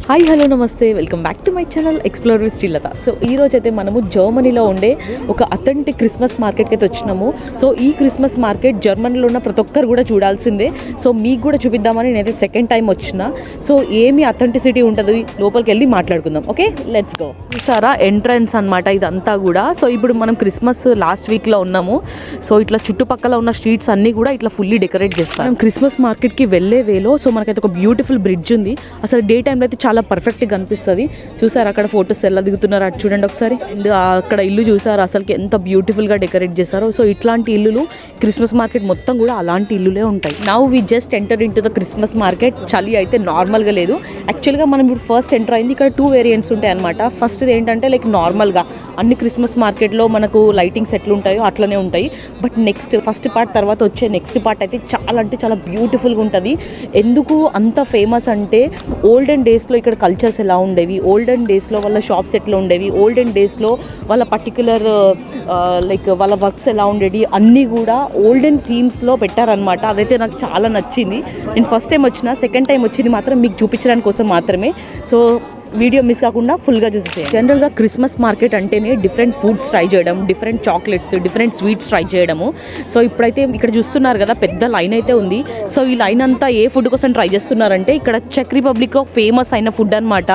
Hi hello నమస్తే, welcome back to my channel explore with Srilatha. So ఈ రోజు అయితే మనము జర్మనీలో ఉండే ఒక అథెంటిక్ క్రిస్మస్ మార్కెట్కి అయితే వచ్చినాము. సో ఈ క్రిస్మస్ మార్కెట్ జర్మనీలో ఉన్న ప్రతి ఒక్కరు కూడా చూడాల్సిందే. సో మీకు కూడా చూపిద్దామని నేనైతే సెకండ్ టైం వచ్చిన. సో ఏమి అథెంటిసిటీ ఉంటుంది లోపలికి వెళ్ళి మాట్లాడుకుందాం. Okay, let's go. చూసారా ఎంట్రన్స్ అనమాట ఇదంతా కూడా. సో ఇప్పుడు మనం క్రిస్మస్ లాస్ట్ వీక్లో ఉన్నాము. సో ఇట్లా చుట్టుపక్కల ఉన్న స్ట్రీట్స్ అన్నీ కూడా ఇట్లా ఫుల్లీ డెకరేట్ చేస్తాం. మనం క్రిస్మస్ మార్కెట్కి వెళ్ళే వేలో సో మనకైతే ఒక బ్యూటిఫుల్ బ్రిడ్జ్ ఉంది. అసలు డే టైంలో అయితే చాలా పర్ఫెక్ట్గా కనిపిస్తుంది. చూసారు అక్కడ ఫొటోస్ ఎలా దిగుతున్నారు అటు చూడండి ఒకసారి. అండ్ అక్కడ ఇల్లు చూసారు అసలుకి ఎంత బ్యూటిఫుల్గా డెకరేట్ చేశారో. సో ఇట్లాంటి ఇల్లులు క్రిస్మస్ మార్కెట్ మొత్తం కూడా అలాంటి ఇల్లులే ఉంటాయి. Now we just enter into the Christmas market. చలి అయితే నార్మల్గా లేదు. యాక్చువల్గా మనం ఇప్పుడు ఫస్ట్ ఎంటర్ అయింది. ఇక్కడ 2 వేరియంట్స్ ఉంటాయి అనమాట. ఫస్ట్ ఏంటంటే లైక్ నార్మల్గా అన్ని క్రిస్మస్ మార్కెట్లో మనకు లైటింగ్స్ ఎట్లా ఉంటాయో అట్లనే ఉంటాయి. బట్ ఫస్ట్ పార్ట్ తర్వాత వచ్చే నెక్స్ట్ పార్ట్ అయితే చాలా బ్యూటిఫుల్గా ఉంటుంది. ఎందుకు అంత ఫేమస్ అంటే ఓల్డెన్ డేస్లో ఇక్కడ కల్చర్స్ ఎలా ఉండేవి, ఓల్డెన్ డేస్లో వాళ్ళ షాప్స్ ఎట్లా ఉండేవి, ఓల్డెన్ డేస్లో వాళ్ళ పర్టిక్యులర్ లైక్ వాళ్ళ వర్క్స్ ఎలా ఉండేవి అన్నీ కూడా ఓల్డెన్ థీమ్స్లో పెట్టారనమాట. అదైతే నాకు చాలా నచ్చింది. నేను ఫస్ట్ టైం వచ్చిన, సెకండ్ టైం వచ్చింది మాత్రం మీకు చూపించడానికి కోసం మాత్రమే. సో వీడియో మిస్ కాకుండా ఫుల్గా చూసేది. జనరల్గా క్రిస్మస్ మార్కెట్ అంటేనే డిఫరెంట్ ఫుడ్స్ ట్రై చేయడం, different chocolates, different sweets try చేయడము. సో ఇప్పుడైతే ఇక్కడ చూస్తున్నారు కదా పెద్ద లైన్ అయితే ఉంది. సో ఈ లైన్ అంతా ఏ ఫుడ్ కోసం ట్రై చేస్తున్నారంటే ఇక్కడ చెక్ రిపబ్లిక్లో ఫేమస్ అయిన ఫుడ్ అనమాట.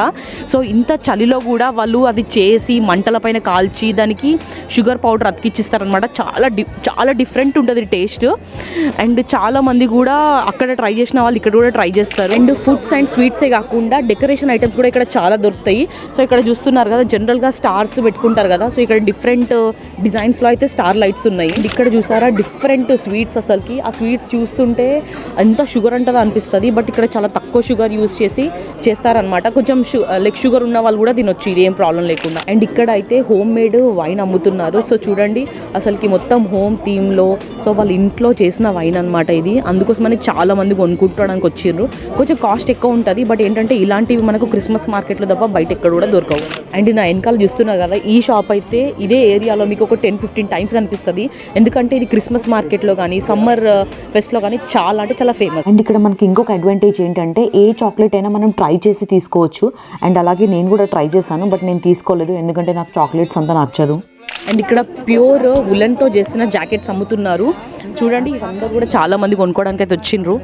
సో ఇంత చలిలో కూడా వాళ్ళు అది చేసి మంటల పైన కాల్చి దానికి షుగర్ పౌడర్ అతికిచ్చిస్తారనమాట. చాలా డిఫరెంట్ ఉంటుంది టేస్ట్. అండ్ చాలామంది కూడా అక్కడ ట్రై చేసిన వాళ్ళు ఇక్కడ కూడా ట్రై చేస్తారు. అండ్ ఫుడ్స్ అండ్ స్వీట్సే కాకుండా డెకరేషన్ ఐటమ్స్ కూడా ఇక్కడ చాలా దొరుకుతాయి. సో ఇక్కడ చూస్తున్నారు కదా జనరల్గా స్టార్స్ పెట్టుకుంటారు కదా. సో ఇక్కడ డిఫరెంట్ డిజైన్స్లో అయితే స్టార్ లైట్స్ ఉన్నాయి. ఇక్కడ చూసారా డిఫరెంట్ స్వీట్స్. అసలుకి ఆ స్వీట్స్ చూస్తుంటే ఎంత షుగర్ ఉంటుందో అనిపిస్తుంది. బట్ ఇక్కడ చాలా తక్కువ షుగర్ యూజ్ చేసి చేస్తారనమాట. కొంచెం లైక్ షుగర్ ఉన్న వాళ్ళు కూడా తినొచ్చు, ఇది ఏం ప్రాబ్లం లేకుండా. అండ్ ఇక్కడ అయితే హోమ్ మేడ్ వైన్ అమ్ముతున్నారు. సో చూడండి అసలుకి మొత్తం హోమ్ థీమ్లో సో వాళ్ళ ఇంట్లో చేసిన వైన్ అనమాట ఇది. అందుకోసమని చాలా మంది కొనుక్కుంటాడానికి వచ్చిర్రు. కొంచెం కాస్ట్ ఎక్కువ ఉంటుంది. బట్ ఏంటంటే ఇలాంటివి మనకు క్రిస్మస్ మార్కెట్లో తప్ప బయట ఎక్కడ కూడా దొరకవు. అండ్ నా వెనకాల చూస్తున్నారు కదా ఈ షాప్ అయితే ఇదే ఏరియాలో మీకు ఒక 10-15 టైమ్స్ కనిపిస్తుంది. ఎందుకంటే ఇది క్రిస్మస్ మార్కెట్లో కానీ సమ్మర్ ఫెస్ట్లో కానీ చాలా ఫేమస్. అండ్ ఇక్కడ మనకి ఇంకొక అడ్వాంటేజ్ ఏంటంటే ఏ చాక్లెట్ అయినా మనం ట్రై చేసి తీసుకోవచ్చు. అండ్ అలాగే నేను కూడా ట్రై చేశాను, బట్ నేను తీసుకోలేదు ఎందుకంటే నాకు చాక్లెట్స్ అంతా నచ్చదు. అండ్ ఇక్కడ ప్యూర్ ఉలెన్తో చేసిన జాకెట్స్ అమ్ముతున్నారు. చూడండి ఇవందరూ కూడా చాలా మంది కొనుక్కోవడానికి అయితే వచ్చిండ్రు.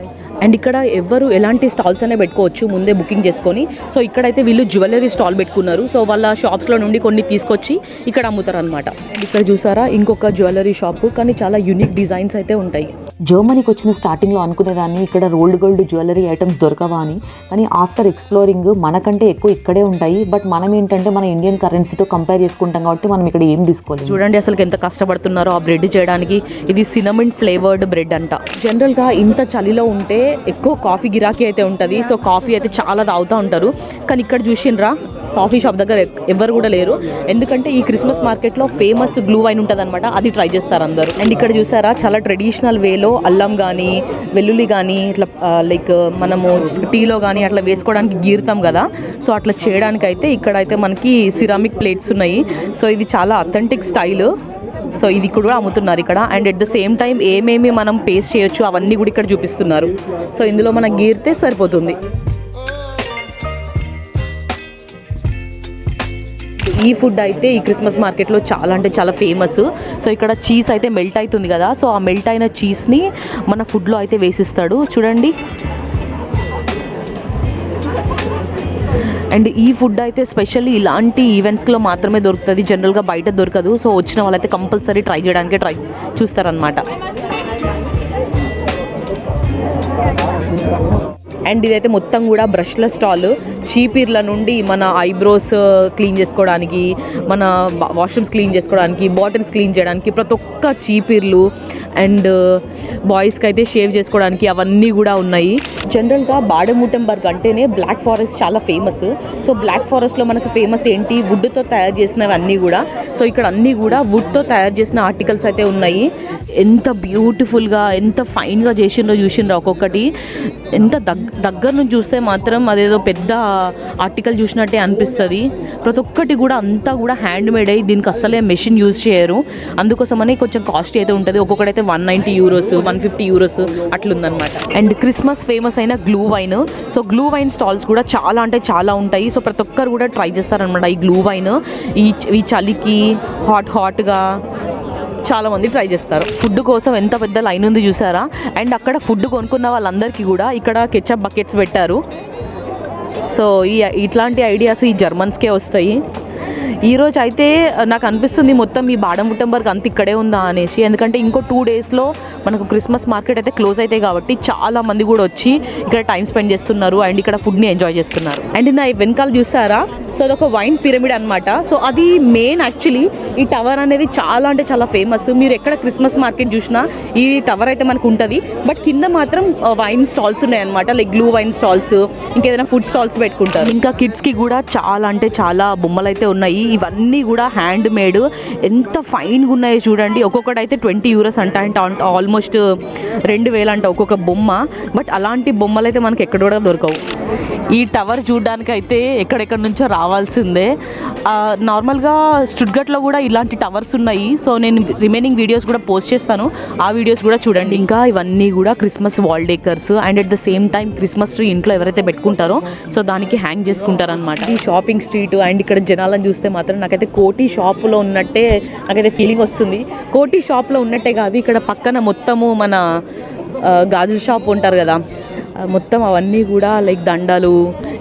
అండ్ ఇక్కడ ఎవరు ఎలాంటి స్టాల్స్ అనే పెట్టుకోవచ్చు ముందే బుకింగ్ చేసుకొని. సో ఇక్కడైతే వీళ్ళు జ్యువెలరీ స్టాల్ పెట్టుకున్నారు. సో వాళ్ళ షాప్స్లో నుండి కొన్ని తీసుకొచ్చి ఇక్కడ అమ్ముతారు అనమాట. అండ్ ఇక్కడ చూసారా ఇంకొక జ్యువెలరీ షాపు, కానీ చాలా యూనిక్ డిజైన్స్ అయితే ఉంటాయి. జర్మనీకి వచ్చిన స్టార్టింగ్లో అనుకునేదాన్ని ఇక్కడ రోల్డ్ గోల్డ్ జ్యువెలరీ ఐటమ్స్ దొరకవా అని. కానీ ఆఫ్టర్ ఎక్స్ప్లోరింగ్ మనకంటే ఎక్కువ ఇక్కడే ఉంటాయి. బట్ మనం ఏంటంటే మన ఇండియన్ కరెన్సీతో కంపేర్ చేసుకుంటాం కాబట్టి మనం ఇక్కడ ఏం తీసుకోలేదు. చూడండి అసలు ఎంత కష్టపడుతున్నారో ఆ బ్రెడ్ చేయడానికి. ఇది సినమన్ ఫ్లేవర్డ్ బ్రెడ్ అంట. జనరల్గా ఇంత చలిలో ఉంటే ఎక్కువ కాఫీ గిరాకీ అయితే ఉంటుంది. సో కాఫీ అయితే చాలా తాగుతూ ఉంటారు. కానీ ఇక్కడ చూసిండ్రా కాఫీ షాప్ దగ్గర ఎవరు కూడా లేరు. ఎందుకంటే ఈ క్రిస్మస్ మార్కెట్లో ఫేమస్ గ్లూ వైన్ ఉంటుంది అనమాట, అది ట్రై చేస్తారు అందరూ. అండ్ ఇక్కడ చూసారా చాలా ట్రెడిషనల్ వేలో అల్లం కానీ వెల్లుల్లి కానీ ఇట్లా లైక్ మనము టీలో కానీ అట్లా వేసుకోవడానికి గీరుతాం కదా. సో అట్లా చేయడానికి అయితే ఇక్కడైతే మనకి సిరామిక్ ప్లేట్స్ ఉన్నాయి. సో ఇది చాలా అథెంటిక్ స్టైల్. సో ఇది కూడా అమ్ముతున్నారు ఇక్కడ. And at the same time ఏమేమి మనం పేస్ట్ చేయొచ్చు అవన్నీ కూడా ఇక్కడ చూపిస్తున్నారు. సో ఇందులో మనం గీరితే సరిపోతుంది. ఈ ఫుడ్ అయితే ఈ క్రిస్మస్ మార్కెట్లో చాలా ఫేమస్. సో ఇక్కడ చీజ్ అయితే మెల్ట్ అవుతుంది కదా. సో ఆ మెల్ట్ అయిన చీజ్ని మన ఫుడ్లో అయితే వేసిస్తాడు చూడండి. అండ్ ఈ ఫుడ్ అయితే స్పెషల్లీ ఇలాంటి ఈవెంట్స్లో మాత్రమే దొరుకుతుంది, జనరల్గా బయట దొరకదు. సో వచ్చిన వాళ్ళైతే కంపల్సరీ ట్రై చేయడానికి చూస్తారనమాట. అండ్ ఇదైతే మొత్తం కూడా బ్రష్ల స్టాల్. చీపీర్ల నుండి మన ఐబ్రోస్ క్లీన్ చేసుకోవడానికి, మన వాష్రూమ్స్ క్లీన్ చేసుకోవడానికి, బాటిల్స్ క్లీన్ చేయడానికి ప్రతి ఒక్క చీపీర్లు. అండ్ బాయ్స్కి అయితే షేవ్ చేసుకోవడానికి అవన్నీ కూడా ఉన్నాయి. జనరల్గా బాడెన్-württemberg అంటేనే బ్లాక్ ఫారెస్ట్ చాలా ఫేమస్. సో బ్లాక్ ఫారెస్ట్లో మనకు ఫేమస్ ఏంటి, వుడ్తో తయారు చేసినవి అన్నీ కూడా. సో ఇక్కడ అన్నీ కూడా వుడ్తో తయారు చేసిన ఆర్టికల్స్ అయితే ఉన్నాయి. ఎంత బ్యూటిఫుల్గా ఎంత ఫైన్గా చేసిండ్రో చూసిండ్రో ఒక్కొక్కటి. ఎంత దగ్గర నుంచి చూస్తే మాత్రం అదేదో పెద్ద ఆర్టికల్ చూసినట్టే అనిపిస్తుంది. ప్రతి ఒక్కటి కూడా అంతా కూడా హ్యాండ్ మేడ్ అయ్యి దీనికి అస్సలే మెషిన్ యూజ్ చేయరు. అందుకోసమని కొంచెం కాస్ట్ అయితే ఉంటుంది. ఒక్కొక్కటైతే €190, €150 అట్లుందనమాట. అండ్ క్రిస్మస్ ఫేమస్ అయిన glue wine. So glue wine stalls కూడా చాలా అంటే చాలా ఉంటాయి. సో ప్రతి ఒక్కరు కూడా ట్రై చేస్తారనమాట ఈ గ్లూ వైన్. ఈ చలికి హాట్గా చాలామంది ట్రై చేస్తారు. ఫుడ్ కోసం ఎంత పెద్ద లైన్ ఉంది చూసారా. అండ్ అక్కడ ఫుడ్ కొనుక్కున్న వాళ్ళందరికీ కూడా ఇక్కడ కెచప్ బకెట్స్ పెట్టారు. సో ఇట్లాంటి ఐడియాస్ ఈ జర్మన్స్కే వస్తాయి. ఈరోజు అయితే నాకు అనిపిస్తుంది మొత్తం ఈ బాడెన్-württemberg అంత ఇక్కడే ఉందా అనేసి. ఎందుకంటే ఇంకో 2 డేస్లో మనకు క్రిస్మస్ మార్కెట్ అయితే క్లోజ్ అవుతాయి కాబట్టి చాలా మంది కూడా వచ్చి ఇక్కడ టైం స్పెండ్ చేస్తున్నారు అండ్ ఇక్కడ ఫుడ్ని ఎంజాయ్ చేస్తున్నారు. అండ్ నా వెనకాల చూసారా, సో అదొక వైన్ పిరమిడ్ అనమాట. సో అది మెయిన్ యాక్చువల్లీ ఈ టవర్ అనేది చాలా అంటే చాలా ఫేమస్. మీరు ఎక్కడ క్రిస్మస్ మార్కెట్ చూసినా ఈ టవర్ అయితే మనకు ఉంటుంది. బట్ కింద మాత్రం వైన్ స్టాల్స్ ఉన్నాయన్నమాట. లైక్ గ్లూ వైన్ స్టాల్స్, ఇంకేదైనా ఫుడ్ స్టాల్స్ పెట్టుకుంటారు. ఇంకా కిడ్స్కి కూడా చాలా అంటే చాలా బొమ్మలు అయితే ఉన్నాయి. ఇవన్నీ కూడా హ్యాండ్ మేడ్. ఎంత ఫైన్గా ఉన్నాయో చూడండి. ఒక్కొక్కటి అయితే €20 అంట ఆల్మోస్ట్ 2000 అంట ఒక్కొక్క బొమ్మ. బట్ అలాంటి బొమ్మలు అయితే మనకి ఎక్కడ కూడా దొరకవు. ఈ టవర్ చూడడానికి అయితే ఎక్కడెక్కడ నుంచో రావాల్సిందే. నార్మల్గా స్టుట్గర్ట్లో కూడా ఇలాంటి టవర్స్ ఉన్నాయి. సో నేను రిమైనింగ్ వీడియోస్ కూడా పోస్ట్ చేస్తాను, ఆ వీడియోస్ కూడా చూడండి. ఇంకా ఇవన్నీ కూడా Christmas wall decors and at the same time Christmas tree ఇంట్లో ఎవరైతే పెట్టుకుంటారో సో దానికి హ్యాంగ్ చేసుకుంటారనమాట. ఈ షాపింగ్ స్ట్రీట్ అండ్ ఇక్కడ జనాలను చూస్తే మాత్రం నాకైతే కోటి షాప్లో ఉన్నట్టే నాకైతే ఫీలింగ్ వస్తుంది. కోటి షాప్లో ఉన్నట్టే కాదు, ఇక్కడ పక్కన మొత్తము మన గాజుల షాప్ ఉంటారు కదా, మొత్తం అవన్నీ కూడా లైక్ దండలు,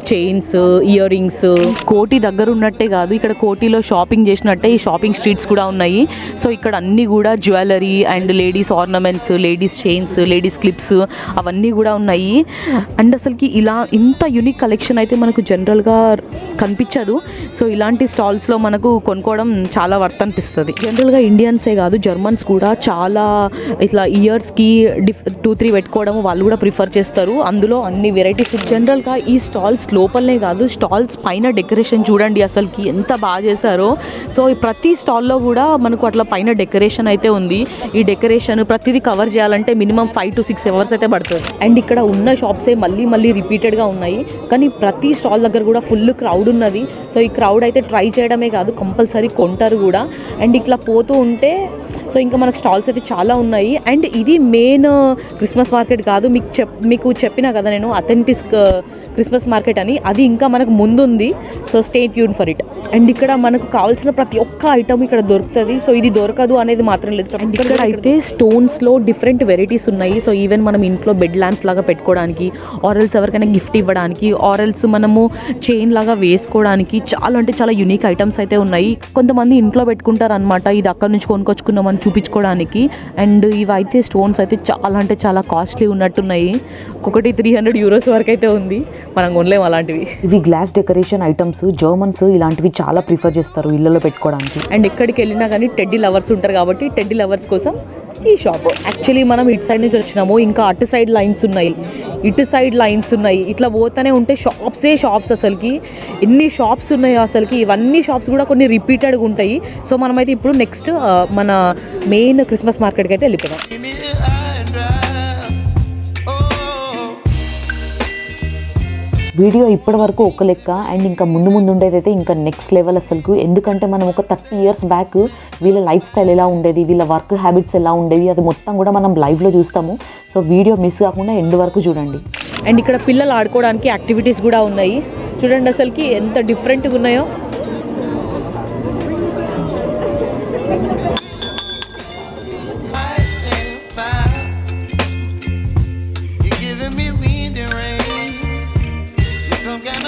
చైన్స్, ఇయర్ రింగ్స్. కోటి దగ్గర ఉన్నట్టే కాదు, ఇక్కడ కోటిలో షాపింగ్ చేసినట్టే ఈ షాపింగ్ స్ట్రీట్స్ కూడా ఉన్నాయి. సో ఇక్కడ అన్నీ కూడా jewellery and ladies ornaments, ladies chains, ladies clips అవన్నీ కూడా ఉన్నాయి. అండ్ అసలుకి ఇలా ఇంత యూనిక్ కలెక్షన్ అయితే మనకు జనరల్గా కనిపించదు. సో ఇలాంటి స్టాల్స్లో మనకు కొనుక్కోవడం చాలా వర్త్ అనిపిస్తుంది. జనరల్గా ఇండియన్సే కాదు, జర్మన్స్ కూడా చాలా ఇట్లా ఇయర్స్కి 2-3 పెట్టుకోవడం వాళ్ళు కూడా ప్రిఫర్ చేస్తారు. అందులో అన్ని వెరైటీస్. జనరల్గా ఈ స్టాల్స్ లోపలనే కాదు, స్టాల్స్ పైన డెకరేషన్ చూడండి అసలుకి ఎంత బాగా చేశారో. సో ప్రతి స్టాల్లో కూడా మనకు అట్లా పైన డెకరేషన్ అయితే ఉంది. ఈ డెకరేషన్ ప్రతిదీ కవర్ చేయాలంటే మినిమం 5 to 6 hours అయితే పడుతుంది. అండ్ ఇక్కడ ఉన్న షాప్సే మళ్ళీ రిపీటెడ్గా ఉన్నాయి. కానీ ప్రతి స్టాల్ దగ్గర కూడా ఫుల్ క్రౌడ్ ఉన్నది. సో ఈ క్రౌడ్ అయితే ట్రై చేయడమే కాదు, కంపల్సరీ కొంటారు కూడా. అండ్ ఇట్లా పోతూ ఉంటే సో ఇంకా మనకు స్టాల్స్ అయితే చాలా ఉన్నాయి. అండ్ ఇది మెయిన్ క్రిస్మస్ మార్కెట్ కాదు, మీకు చెప్పినా కదా నేను అథెంటిక్ క్రిస్మస్ మార్కెట్ అని, అది ఇంకా మనకు ముందుంది. So stay tune for it. And ఇక్కడ మనకు కావాల్సిన ప్రతి ఒక్క ఐటమ్ ఇక్కడ దొరుకుతుంది. సో ఇది దొరకదు అనేది మాత్రం లేదు. అండ్ ఇక్కడ అయితే స్టోన్స్లో డిఫరెంట్ వెరైటీస్ ఉన్నాయి. సో ఈవెన్ మనం ఇంట్లో బెడ్ ల్యాంప్స్ లాగా పెట్టుకోవడానికి, ఆరెల్స్ ఎవరికైనా గిఫ్ట్ ఇవ్వడానికి, ఆరెల్స్ మనము చైన్ లాగా వేసుకోవడానికి చాలా అంటే చాలా యూనిక్ ఐటమ్స్ అయితే ఉన్నాయి. కొంతమంది ఇంట్లో పెట్టుకుంటారు అనమాట, ఇది అక్కడ నుంచి కొనుక్కొచ్చుకున్నామని చూపించుకోవడానికి. అండ్ ఇవైతే స్టోన్స్ అయితే చాలా అంటే చాలా కాస్ట్లీ ఉన్నట్టున్నాయి. ఒక్కొక్కటి €300 వరకు అయితే ఉంది. మనం కొనలేము అలాంటివి. ఇవి గ్లాస్ డెకరేషన్ ఐటమ్స్. జర్మన్స్ ఇలాంటివి చాలా ప్రిఫర్ చేస్తారు ఇళ్ళలో పెట్టుకోవడానికి. అండ్ ఎక్కడికి వెళ్ళినా కానీ టెడ్డీ లవర్స్ ఉంటారు కాబట్టి టెడ్డీ లవర్స్ కోసం ఈ షాప్. యాక్చువల్లీ మనం ఇటు సైడ్ నుంచి వచ్చినాము, ఇంకా అటు సైడ్ లైన్స్ ఉన్నాయి. ఇట్లా పోతూనే ఉంటే షాప్స్ అసలుకి ఎన్ని షాప్స్ ఉన్నాయో అసలుకి. ఇవన్నీ షాప్స్ కూడా కొన్ని రిపీటెడ్గా ఉంటాయి. సో మనమైతే ఇప్పుడు నెక్స్ట్ మన మెయిన్ క్రిస్మస్ మార్కెట్కి అయితే వెళ్ళిపోదాం. వీడియో ఇప్పటి వరకు ఒక లెక్క. అండ్ ఇంకా ముందు ఉండేదైతే ఇంకా నెక్స్ట్ లెవెల్ అసలు. ఎందుకంటే మనం ఒక 30 years బ్యాక్ వీళ్ళ లైఫ్ స్టైల్ ఎలా ఉండేది, వీళ్ళ వర్క్ హ్యాబిట్స్ ఎలా ఉండేది, అది మొత్తం కూడా మనం లైవ్లో చూస్తాము. సో వీడియో మిస్ కాకుండా ఎండ్ వరకు చూడండి. అండ్ ఇక్కడ పిల్లలు ఆడుకోవడానికి యాక్టివిటీస్ కూడా ఉన్నాయి. చూడండి అసలుకి ఎంత డిఫరెంట్గా ఉన్నాయో.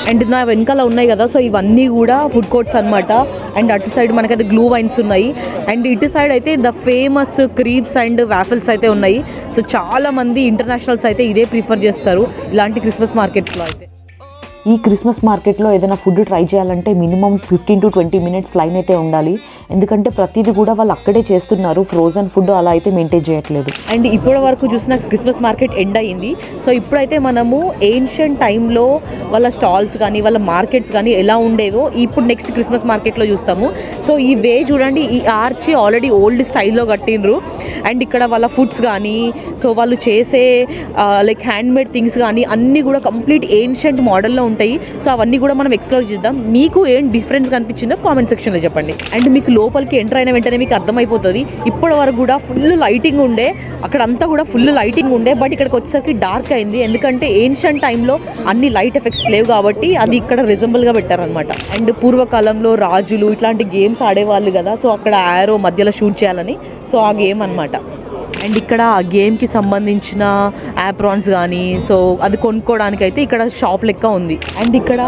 అండ్ నా వెనకాల ఉన్నాయి కదా, సో ఇవన్నీ కూడా ఫుడ్ కోర్ట్స్ అనమాట. అండ్ అటు సైడ్ మనకైతే గ్లూ వైన్స్ ఉన్నాయి. అండ్ ఇటు సైడ్ అయితే ద ఫేమస్ క్రీప్స్ అండ్ వాఫెల్స్ అయితే ఉన్నాయి. సో చాలామంది ఇంటర్నేషనల్స్ అయితే ఇదే ప్రిఫర్ చేస్తారు ఇలాంటి క్రిస్మస్ మార్కెట్స్లో అయితే. ఈ క్రిస్మస్ మార్కెట్లో ఏదైనా ఫుడ్ ట్రై చేయాలంటే మినిమం 15 to 20 minutes లైన్ అయితే ఉండాలి. ఎందుకంటే ప్రతిదీ కూడా వాళ్ళు అక్కడే చేస్తున్నారు, ఫ్రోజన్ ఫుడ్ అలా అయితే మెయింటైన్ చేయట్లేదు. అండ్ ఇప్పటి వరకు చూసిన క్రిస్మస్ మార్కెట్ ఎండ్ అయ్యింది. సో ఇప్పుడైతే మనము ఏన్షియంట్ టైంలో వాళ్ళ స్టాల్స్ కానీ వాళ్ళ మార్కెట్స్ కానీ ఎలా ఉండేవో ఇప్పుడు నెక్స్ట్ క్రిస్మస్ మార్కెట్లో చూస్తాము. సో ఈ వే చూడండి, ఈ ఆర్చి ఆల్రెడీ ఓల్డ్ స్టైల్లో కట్టిండ్రు. అండ్ ఇక్కడ వాళ్ళ ఫుడ్స్ కానీ సో వాళ్ళు చేసే లైక్ హ్యాండ్మేడ్ థింగ్స్ కానీ అన్నీ కూడా కంప్లీట్ ఏన్షియంట్ మోడల్లో ఉంటాయి. సో అవన్నీ కూడా మనం ఎక్స్ప్లోర్ చేద్దాం. మీకు ఏం డిఫరెన్స్ కనిపించిందో కామెంట్ సెక్షన్లో చెప్పండి. అండ్ మీకు లోపలికి ఎంటర్ అయిన వెంటనే మీకు అర్థమైపోతుంది. ఇప్పటి వరకు కూడా ఫుల్ లైటింగ్ ఉండే, అక్కడంతా కూడా ఫుల్ లైటింగ్ ఉండే, బట్ ఇక్కడికి వచ్చేసరికి డార్క్ అయింది. ఎందుకంటే ఏన్షియంట్ టైంలో అన్ని లైట్ ఎఫెక్ట్స్ లేవు కాబట్టి అది ఇక్కడ రిజంబుల్గా పెట్టారనమాట. అండ్ పూర్వకాలంలో రాజులు ఇట్లాంటి గేమ్స్ ఆడేవాళ్ళు కదా, సో అక్కడ యారో మధ్యలో షూట్ చేయాలని, సో ఆ గేమ్ అనమాట. అండ్ ఇక్కడ ఆ గేమ్కి సంబంధించిన యాప్రాన్స్ కానీ సో అది కొనుక్కోవడానికి అయితే ఇక్కడ షాప్ లెక్క ఉంది. అండ్ ఇక్కడ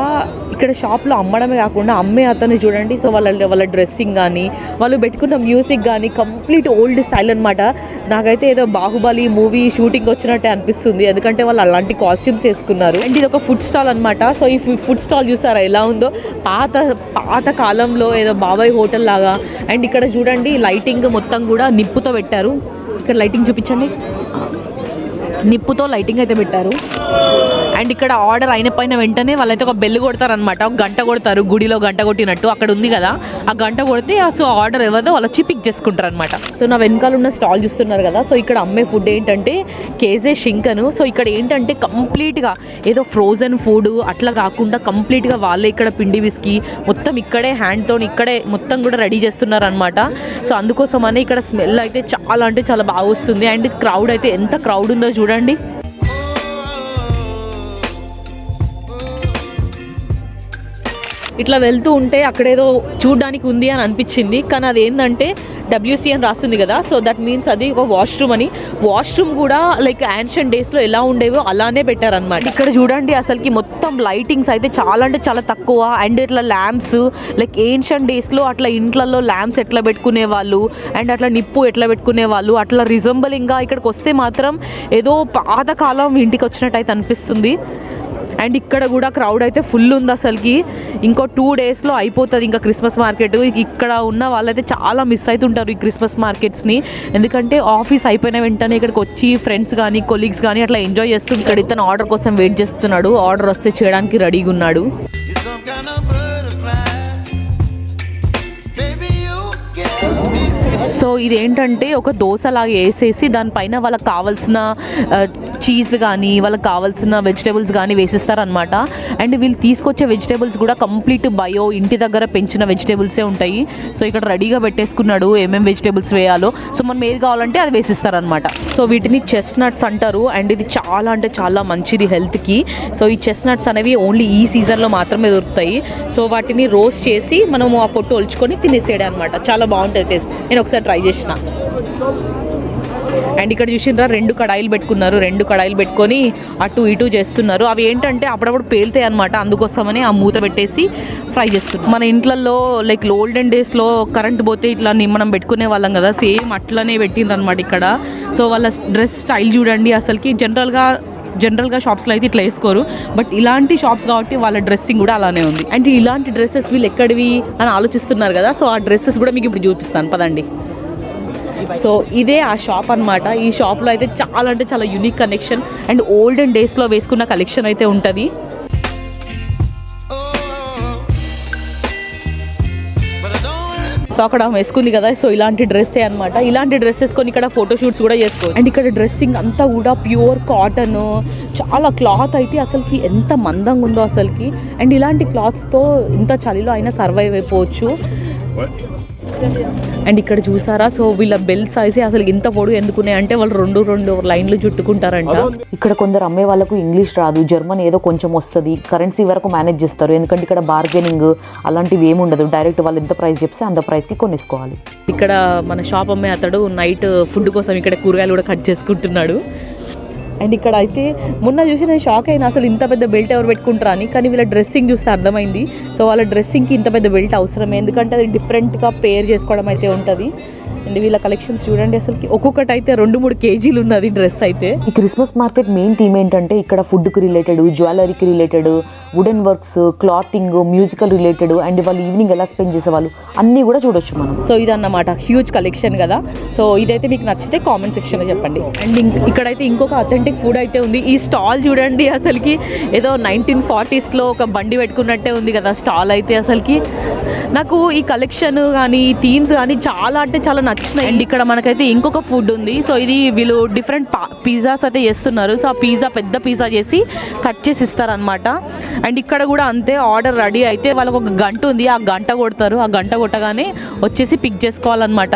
షాప్లో అమ్మడమే కాకుండా అమ్మే అతన్ని చూడండి. సో వాళ్ళ డ్రెస్సింగ్ కానీ వాళ్ళు పెట్టుకున్న మ్యూజిక్ కానీ కంప్లీట్ ఓల్డ్ స్టైల్ అనమాట. నాకైతే ఏదో బాహుబలి మూవీ షూటింగ్ వచ్చినట్టే అనిపిస్తుంది, ఎందుకంటే వాళ్ళు అలాంటి కాస్ట్యూమ్స్ వేసుకున్నారు. అండ్ ఇది ఒక ఫుడ్ స్టాల్ అనమాట. సో ఈ ఫుడ్ స్టాల్ చూసారా ఎలా ఉందో, పాత కాలంలో ఏదో బాబాయ్ హోటల్ లాగా. అండ్ ఇక్కడ చూడండి లైటింగ్ మొత్తం కూడా నిప్పుతో పెట్టారు. ఇక్కడ లైటింగ్ చూపించండి, నిప్పుతో లైటింగ్ అయితే పెట్టారు. అండ్ ఇక్కడ ఆర్డర్ అయిన పైన వెంటనే వాళ్ళైతే ఒక బెల్ కొడతారనమాట, ఒక గంట కొడతారు, గుడిలో గంట కొట్టినట్టు అక్కడ ఉంది కదా, ఆ గంట కొడితే సో ఆర్డర్ ఎవరిదో వాళ్ళు వచ్చి పిక్ చేసుకుంటారు అనమాట. సో నా వెనకాల ఉన్న స్టాల్ చూస్తున్నారు కదా, సో ఇక్కడ అమ్మే ఫుడ్ ఏంటంటే కేజే షింకను. సో ఇక్కడ ఏంటంటే కంప్లీట్గా ఏదో ఫ్రోజన్ ఫుడ్ అట్లా కాకుండా కంప్లీట్గా వాళ్ళే ఇక్కడ పిండి విసికి మొత్తం ఇక్కడే హ్యాండ్తో ఇక్కడే మొత్తం కూడా రెడీ చేస్తున్నారు అనమాట. సో అందుకోసమని ఇక్కడ స్మెల్ అయితే చాలా అంటే చాలా బాగా వస్తుంది. అండ్ క్రౌడ్ అయితే ఎంత క్రౌడ్ ఉందో చూడండి. ఇట్లా వెళ్తూ ఉంటే అక్కడేదో చూడడానికి ఉంది అని అనిపించింది, కానీ అది ఏంటంటే WC అని రాస్తుంది కదా, సో దట్ మీన్స్ అది ఒక వాష్రూమ్ అని. వాష్రూమ్ కూడా లైక్ యాన్షియంట్ డేస్లో ఎలా ఉండేవో అలానే పెట్టారనమాట. ఇక్కడ చూడండి అసలుకి మొత్తం లైటింగ్స్ అయితే చాలా అంటే చాలా తక్కువ. అండ్ ఇట్లా ల్యాంప్స్ లైక్ ఏన్షియంట్ డేస్లో అట్లా ఇంట్లలో ల్యాంప్స్ ఎట్లా పెట్టుకునే వాళ్ళు అండ్ అట్లా నిప్పు ఎట్లా పెట్టుకునే వాళ్ళు అట్లా రిజంబలింగ్గా ఇక్కడికి వస్తే మాత్రం ఏదో పాతకాలం ఇంటికి వచ్చినట్టు అయితే అనిపిస్తుంది. అండ్ ఇక్కడ కూడా క్రౌడ్ అయితే ఫుల్ ఉంది అసలుకి. ఇంకో 2 daysలో అయిపోతుంది ఇంకా క్రిస్మస్ మార్కెట్. ఇక్కడ ఉన్న వాళ్ళైతే చాలా మిస్ అవుతుంటారు ఈ క్రిస్మస్ మార్కెట్స్ని, ఎందుకంటే ఆఫీస్ అయిపోయిన వెంటనే ఇక్కడికి వచ్చి ఫ్రెండ్స్ కానీ కొలీగ్స్ కానీ అట్లా ఎంజాయ్ చేస్తూ ఇక్కడ ఇతను ఆర్డర్ కోసం వెయిట్ చేస్తున్నాడు. ఆర్డర్ వస్తే చేయడానికి రెడీగా ఉన్నాడు. సో ఇదేంటంటే ఒక దోశలాగా వేసేసి దానిపైన వాళ్ళకి కావాల్సిన చీజ్ కానీ వాళ్ళకి కావాల్సిన వెజిటేబుల్స్ కానీ వేసిస్తారనమాట. అండ్ వీళ్ళు తీసుకొచ్చే వెజిటేబుల్స్ కూడా కంప్లీట్ బయో ఇంటి దగ్గర పెంచిన వెజిటేబుల్సే ఉంటాయి. సో ఇక్కడ రెడీగా పెట్టేసుకున్నాడు ఏమేమి వెజిటేబుల్స్ వేయాలో. సో మనం ఏది కావాలంటే అది వేసిస్తారనమాట. సో వీటిని చెస్ట్నట్స్ అంటారు. అండ్ ఇది చాలా అంటే చాలా మంచిది హెల్త్కి. సో ఈ చెస్ట్నట్స్ అనేవి ఓన్లీ ఈ సీజన్లో మాత్రమే దొరుకుతాయి. సో వాటిని రోస్ట్ చేసి మనము ఆ పొట్టు ఒలుచుకొని తినేసేయడం అనమాట. చాలా బాగుంటుంది టేస్ట్. నేను ఒకసారి ట్రై చేసిన. అండ్ ఇక్కడ చూసినరా 2 కడాయిలు పెట్టుకున్నారు. 2 కడాయిలు పెట్టుకొని అటు ఇటు చేస్తున్నారు. అవి ఏంటంటే అప్పుడప్పుడు పేలుతాయి అనమాట, అందుకోసమని ఆ మూత పెట్టేసి ఫ్రై చేస్తున్నారు. మన ఇంట్లలో లైక్ ఓల్డెన్ డేస్లో కరెంట్ పోతే ఇట్లా మనం పెట్టుకునే వాళ్ళం కదా, సేమ్ అట్లనే పెట్టిండ్రు అనమాట ఇక్కడ. సో వాళ్ళ డ్రెస్ స్టైల్ చూడండి అసలుకి. జనరల్గా షాప్స్లో అయితే ఇట్లా వేసుకోరు, బట్ ఇలాంటి షాప్స్ కాబట్టి వాళ్ళ డ్రెస్సింగ్ కూడా అలానే ఉంది. అంటే ఇలాంటి డ్రెస్సెస్ వీళ్ళు ఎక్కడివి అని ఆలోచిస్తున్నారు కదా, సో ఆ డ్రెస్సెస్ కూడా మీకు ఇప్పుడు చూపిస్తాను పదండి. సో ఇదే ఆ షాప్ అనమాట. ఈ షాప్లో అయితే చాలా అంటే చాలా యూనిక్ కలెక్షన్ అండ్ ఓల్డెన్ డేస్లో వేసుకున్న కలెక్షన్ అయితే ఉంటుంది. సో అక్కడ వేసుకుంది కదా, సో ఇలాంటి డ్రెస్సే అనమాట. ఇలాంటి డ్రెస్సెస్ కొని ఇక్కడ ఫోటోషూట్స్ కూడా చేసుకోవచ్చు. అండ్ ఇక్కడ డ్రెస్సింగ్ అంతా కూడా ప్యూర్ కాటన్, చాలా క్లాత్ అయితే అసలుకి ఎంత మందంగా ఉందో అసలుకి. అండ్ ఇలాంటి క్లాత్స్తో ఇంత చలిలో అయినా సర్వైవ్ అయిపోవచ్చు. అండ్ ఇక్కడ చూసారా, సో వీళ్ళ బెల్ట్ సైజ్ అసలు ఇంత పొడుగు ఎందుకున్నాయి అంటే వాళ్ళు 2 లైన్లు చుట్టుకుంటారంట. ఇక్కడ కొందరు అమ్మే వాళ్ళకు ఇంగ్లీష్ రాదు, జర్మన్ ఏదో కొంచెం వస్తుంది, కరెన్సీ వరకు మేనేజ్ చేస్తారు. ఎందుకంటే ఇక్కడ బార్గెనింగ్ అలాంటివి ఏమి ఉండదు, డైరెక్ట్ వాళ్ళు ఎంత ప్రైస్ చెప్తే అంత ప్రైస్కి కొనేసుకోవాలి. ఇక్కడ మన షాప్ అమ్మే అతడు నైట్ ఫుడ్ కోసం ఇక్కడ కూరగాయలు కూడా కట్ చేసుకుంటున్నాడు. అండ్ ఇక్కడ అయితే మొన్న చూసి నేను షాక్ అయినా, అసలు ఇంత పెద్ద బెల్ట్ ఎవరు పెట్టుకుంటారా అని. కానీ వీళ్ళ డ్రెస్సింగ్ చూస్తే అర్థమైంది. సో వాళ్ళ డ్రెస్సింగ్కి ఇంత పెద్ద బెల్ట్ అవసరమే, ఎందుకంటే అది డిఫరెంట్గా పేర్ చేసుకోవడం అయితే ఉంటుంది. అండ్ వీళ్ళ కలెక్షన్స్ చూడండి, అసలుకి ఒక్కొక్కటి అయితే 2-3 కేజీలు ఉన్నది డ్రెస్ అయితే. ఈ క్రిస్మస్ మార్కెట్ మెయిన్ థీమ్ ఏంటంటే ఇక్కడ ఫుడ్కి రిలేటెడ్, జ్యువెలరీకి related, wooden works, clothing, musical related, and వాళ్ళు ఈవినింగ్ ఎలా స్పెండ్ చేసేవాళ్ళు అన్నీ కూడా చూడొచ్చు మనం. సో ఇదన్నమాట హ్యూజ్ కలెక్షన్ కదా. సో ఇదైతే మీకు నచ్చితే కామెంట్ సెక్షన్లో చెప్పండి. అండ్ ఇక్కడైతే ఇంకొక అథెంటిక్ ఫుడ్ అయితే ఉంది. ఈ స్టాల్ చూడండి, అసలుకి ఏదో 1940s ఒక బండి పెట్టుకున్నట్టే ఉంది కదా స్టాల్ అయితే. అసలుకి నాకు ఈ కలెక్షన్ కానీ ఈ థీమ్స్ కానీ చాలా అంటే చాలా నచ్చినాయి. అండ్ ఇక్కడ మనకైతే ఇంకొక ఫుడ్ ఉంది. సో ఇది వీళ్ళు డిఫరెంట్ పిజ్జాస్ అయితే చేస్తున్నారు. సో ఆ పిజ్జా పెద్ద పిజ్జా చేసి కట్ చేసి ఇస్తారనమాట. అండ్ ఇక్కడ కూడా అంతే, ఆర్డర్ రెడీ అయితే వాళ్ళకు ఒక గంట ఉంది, ఆ గంట కొడతారు. ఆ గంట కొట్టగానే వచ్చేసి పిక్ చేసుకోవాలన్నమాట.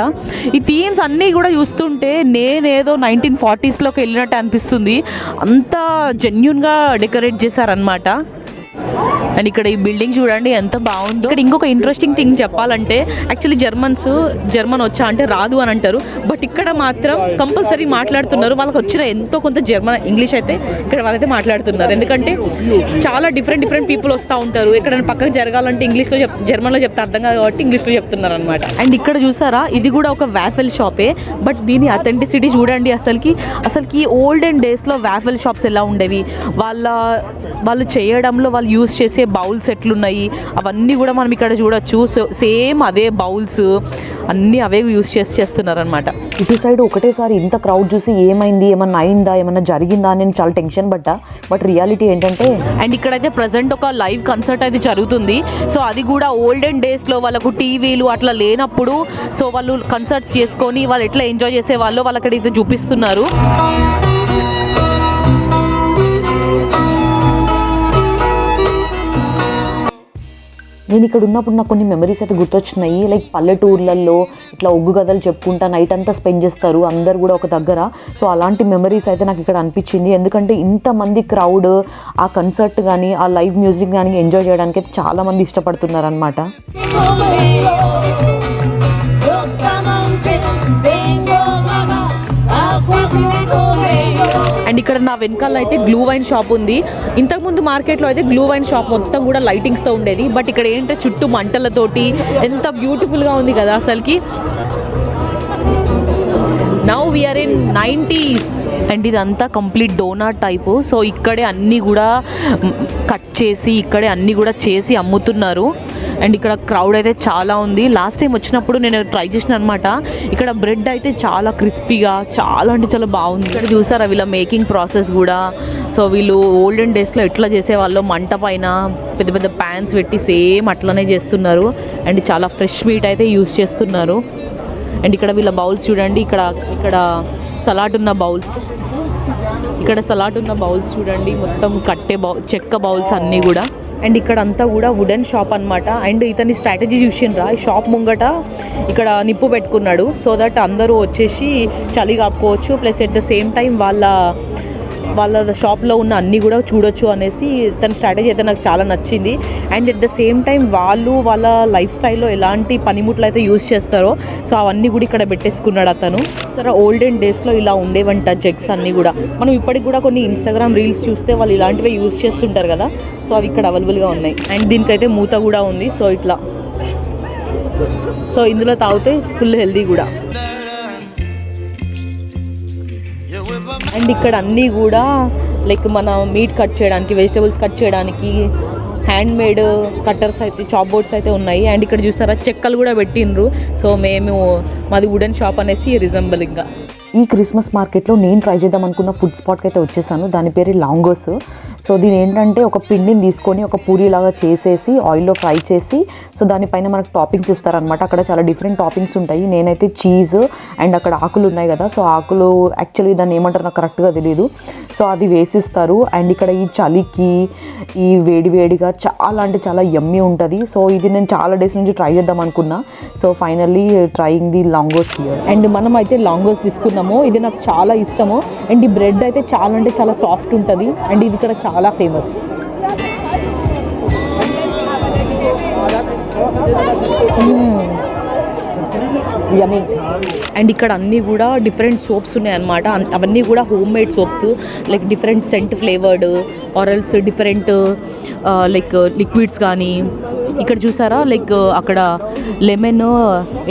ఈ థీమ్స్ అన్నీ కూడా చూస్తుంటే నేనేదో 1940sలోకి వెళ్ళినట్టు అనిపిస్తుంది. అంత జెన్యున్గా డెకరేట్ చేశారనమాట. అండ్ ఇక్కడ ఈ బిల్డింగ్ చూడండి ఎంత బాగుందో. ఇక్కడ ఇంకొక ఇంట్రెస్టింగ్ థింగ్ చెప్పాలంటే, యాక్చువల్లీ జర్మన్ వచ్చా అంటే రాదు అని అంటారు, బట్ ఇక్కడ మాత్రం కంపల్సరీ మాట్లాడుతున్నారు. వాళ్ళకి వచ్చిన ఎంతో కొంత ఇంగ్లీష్ అయితే ఇక్కడ వాళ్ళైతే మాట్లాడుతున్నారు. ఎందుకంటే చాలా డిఫరెంట్ పీపుల్ వస్తూ ఉంటారు. ఎక్కడైనా పక్కకు జరగాలంటే ఇంగ్లీష్లో జర్మన్లో చెప్తే అర్థం కాదు కాబట్టి ఇంగ్లీష్లో చెప్తున్నారు అనమాట. అండ్ ఇక్కడ చూసారా, ఇది కూడా ఒక వ్యాఫెల్ షాపే, బట్ దీని అథెంటిసిటీ చూడండి. అసలుకి ఓల్డెన్ డేస్లో వ్యాఫెల్ షాప్స్ ఎలా ఉండేవి, వాళ్ళు చేయడంలో వాళ్ళు యూజ్ చేసే బౌల్స్ ఎట్లున్నాయి అవన్నీ కూడా మనం ఇక్కడ చూడొచ్చు. సో సేమ్ అదే బౌల్స్ అన్నీ అవే యూజ్ చేస్తున్నారనమాట. ఇటు సైడ్ ఒకటేసారి ఇంత క్రౌడ్ చూసి ఏమైంది, ఏమన్నా అయిందా, ఏమన్నా జరిగిందా అని నేను చాలా టెన్షన్ పడ్డా. బట్ రియాలిటీ ఏంటంటే, అండ్ ఇక్కడైతే ప్రజెంట్ ఒక లైవ్ కన్సర్ట్ అయితే జరుగుతుంది. సో అది కూడా ఓల్డెన్ డేస్లో వాళ్ళకు టీవీలు అట్లా లేనప్పుడు సో వాళ్ళు కన్సర్ట్స్ చేసుకొని వాళ్ళు ఎట్లా ఎంజాయ్ చేసేవాళ్ళు వాళ్ళకైతే చూపిస్తున్నారు. నేను ఇక్కడ ఉన్నప్పుడు నాకు కొన్ని మెమరీస్ అయితే గుర్తొచ్చినాయి. లైక్ పల్లెటూర్లలో ఇట్లా ఒగ్గు కథలు చెప్పుకుంటా నైట్ అంతా స్పెండ్ చేస్తారు అందరు కూడా ఒక దగ్గర. సో అలాంటి మెమరీస్ అయితే నాకు ఇక్కడ అనిపించింది. ఎందుకంటే ఇంతమంది క్రౌడ్ ఆ కన్సర్ట్ కానీ ఆ లైవ్ మ్యూజిక్ కానీ ఎంజాయ్ చేయడానికి అయితే చాలామంది ఇష్టపడుతున్నారు అనమాట. అండ్ ఇక్కడ నా వెనకాల అయితే గ్లూ వైన్ షాప్ ఉంది. ఇంతకుముందు మార్కెట్లో అయితే గ్లూ వైన్ షాప్ మొత్తం కూడా లైటింగ్స్తో ఉండేది, బట్ ఇక్కడ ఏంటంటే చుట్టూ మంటలతోటి ఎంత బ్యూటిఫుల్గా ఉంది కదా అసలుకి. Now we are in 90s and ఇదంతా కంప్లీట్ డోనాట్ టైపు. సో ఇక్కడే అన్నీ కూడా కట్ చేసి ఇక్కడే అన్నీ కూడా చేసి అమ్ముతున్నారు. అండ్ ఇక్కడ క్రౌడ్ అయితే చాలా ఉంది. లాస్ట్ టైం వచ్చినప్పుడు నేను ట్రై చేసిన అనమాట. ఇక్కడ బ్రెడ్ అయితే చాలా క్రిస్పీగా చాలా అంటే చాలా బాగుంది. ఇక్కడ చూసారా వీళ్ళ మేకింగ్ ప్రాసెస్ కూడా. సో వీళ్ళు ఓల్డెన్ డేస్లో ఎట్లా చేసేవాళ్ళు, మంట పైన పెద్ద పెద్ద ప్యాన్స్ పెట్టి సేమ్ అట్లనే చేస్తున్నారు. అండ్ చాలా ఫ్రెష్ మీట్ అయితే యూజ్ చేస్తున్నారు. అండ్ ఇక్కడ వీళ్ళ బౌల్స్ చూడండి, ఇక్కడ సలాడ్ ఉన్న బౌల్స్, చూడండి మొత్తం కట్టే చెక్క బౌల్స్ అన్నీ కూడా. అండ్ ఇక్కడ అంతా కూడా వుడెన్ షాప్ అనమాట. అండ్ ఇతని స్ట్రాటజీ చూసిండ్రా, ఈ షాప్ ముంగట ఇక్కడ నిప్పు పెట్టుకున్నాడు సో దట్ అందరూ వచ్చేసి చలి కాపుకోవచ్చు, plus at the same time వాళ్ళ షాప్లో ఉన్న అన్నీ కూడా చూడొచ్చు అనేసి తన స్ట్రాటజీ అయితే నాకు చాలా నచ్చింది. And at the same time వాళ్ళ లైఫ్ స్టైల్లో ఎలాంటి పనిముట్లు అయితే యూజ్ చేస్తారో సో అవన్నీ కూడా ఇక్కడ పెట్టేసుకున్నాడు అతను. సరే ఓల్డెన్ డేస్లో ఇలా ఉండేవంట జగ్స్ అన్నీ కూడా. మనం ఇప్పటికి కూడా కొన్ని ఇన్స్టాగ్రామ్ రీల్స్ చూస్తే వాళ్ళు ఇలాంటివే యూజ్ చేస్తుంటారు కదా. సో అవి ఇక్కడ అవైలబుల్గా ఉన్నాయి. అండ్ దీనికైతే మూత కూడా ఉంది. సో ఇట్లా ఇందులో తాగితే ఫుల్ హెల్దీ కూడా. అండ్ ఇక్కడ అన్నీ కూడా లైక్ మన మీట్ కట్ చేయడానికి, వెజిటబుల్స్ కట్ చేయడానికి హ్యాండ్ మేడ్ కట్టర్స్ అయితే, చాప్ బోర్డ్స్ అయితే ఉన్నాయి. అండ్ ఇక్కడ చూస్తారా చెక్కలు కూడా పెట్టిండ్రు. సో మాది వుడెన్ షాప్ అనేసి రిజంబలింగ్గా. ఈ క్రిస్మస్ మార్కెట్లో నేను ట్రై చేద్దాం అనుకున్న ఫుడ్ స్పాట్కి అయితే వచ్చేసాను. దాని పేరు లాంగోస్. సో దీని ఏంటంటే ఒక పిండిని తీసుకొని ఒక పూరీలాగా చేసేసి ఆయిల్లో ఫ్రై చేసి సో దానిపైన మనకు టాపింగ్స్ ఇస్తారనమాట. అక్కడ చాలా డిఫరెంట్ టాపింగ్స్ ఉంటాయి. నేనైతే చీజ్ అండ్ అక్కడ ఆకులు ఉన్నాయి కదా, సో ఆకులు యాక్చువల్లీ దాన్ని ఏమంటారు నాకు కరెక్ట్గా తెలియదు. సో అది వేసిస్తారు. అండ్ ఇక్కడ ఈ చలికి ఈ వేడివేడిగా చాలా అంటే చాలా యమ్మీ ఉంటుంది. సో ఇది నేను చాలా డేస్ నుంచి ట్రై చేద్దాం అనుకున్నా. So finally trying the langos here. And మనం అయితే లాంగోస్ తీసుకున్నాము. ఇది నాకు చాలా ఇష్టము. అండ్ ఈ బ్రెడ్ అయితే చాలా అంటే చాలా సాఫ్ట్ ఉంటుంది. అండ్ ఇది ఇక్కడ చాలా ఫేమస్. యమ్మీ. అండ్ ఇక్కడ అన్నీ కూడా డిఫరెంట్ సోప్స్ ఉన్నాయి అన్నమాట. అవన్నీ కూడా homemade soaps, like different scent flavoured or else different like liquids కానీ ఇక్కడ చూసారా లైక్ అక్కడ లెమన్